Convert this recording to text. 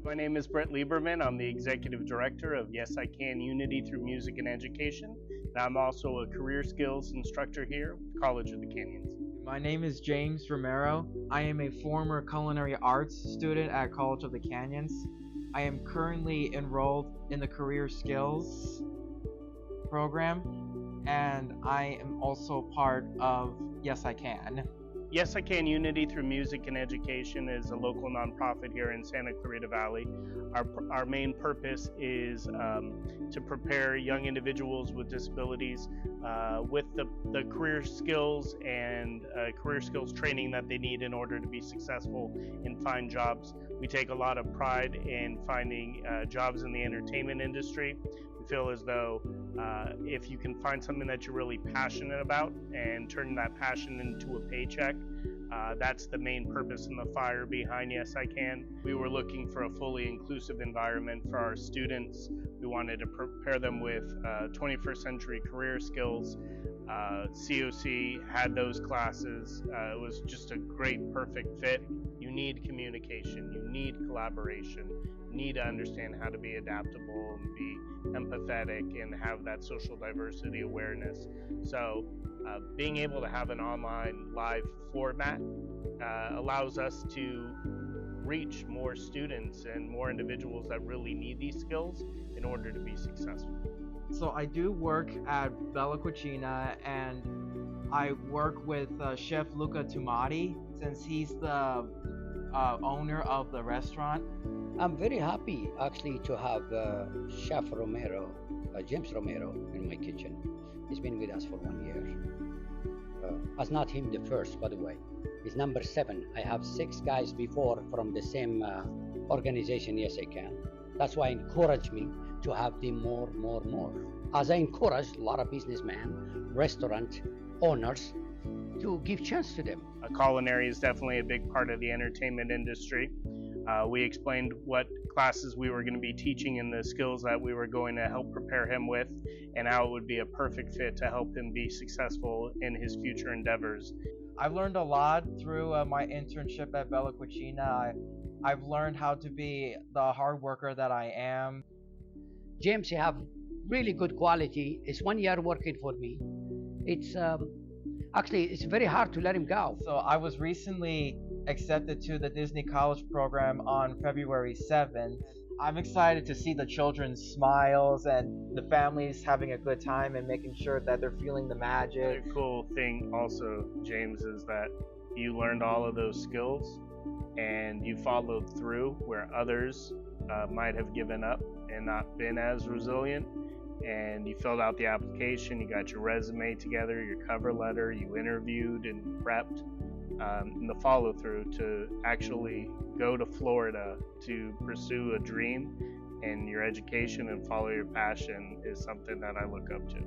My name is Bret Leiberman. I'm the Executive Director of Yes I Can Unity Through Music and Education. And I'm also a career skills instructor here at the College of the Canyons. My name is James Romero. I am a former culinary arts student at College of the Canyons. I am currently enrolled in the career skills program, and I am also part of Yes I Can. Yes I Can Unity Through Music and Education is a local nonprofit here in Santa Clarita Valley. Our main purpose is to prepare young individuals with disabilities with the career skills and career skills training that they need in order to be successful and find jobs. We take a lot of pride in finding jobs in the entertainment industry. We feel as though if you can find something that you're really passionate about and turn that passion into a paycheck, that's the main purpose and the fire behind Yes I Can. We were looking for a fully inclusive environment for our students. We wanted to prepare them with 21st century career skills. COC had those classes. It was just a great, perfect fit. You need communication, you need collaboration, you need to understand how to be adaptable and be empathetic and have that social diversity awareness. So being able to have an online live format allows us to reach more students and more individuals that really need these skills in order to be successful. So I do work at Bella Cucina, and I work with Chef Luca Toumadi, since he's the owner of the restaurant. I'm very happy actually to have Chef Romero, James Romero, in my kitchen. He's been with us for 1 year. As not him the first, by the way. He's number 7. I have 6 guys before from the same organization, Yes I Can. That's why encourage me to have them more. As I encourage a lot of businessmen, restaurant owners, to give chance to them. Culinary is definitely a big part of the entertainment industry. We explained what classes we were going to be teaching and the skills that we were going to help prepare him with, and how it would be a perfect fit to help him be successful in his future endeavors. I've learned a lot through my internship at Bella Cucina. I've learned how to be the hard worker that I am. James, you have really good quality. It's 1 year working for me. It's actually, it's very hard to let him go. So I was recently accepted to the Disney College program on February 7th. I'm excited to see the children's smiles and the families having a good time and making sure that they're feeling the magic. The cool thing also, James, is that you learned all of those skills and you followed through where others might have given up and not been as resilient. And you filled out the application, you got your resume together, your cover letter, you interviewed and prepped. And the follow through to actually go to Florida to pursue a dream, and your education and follow your passion is something that I look up to.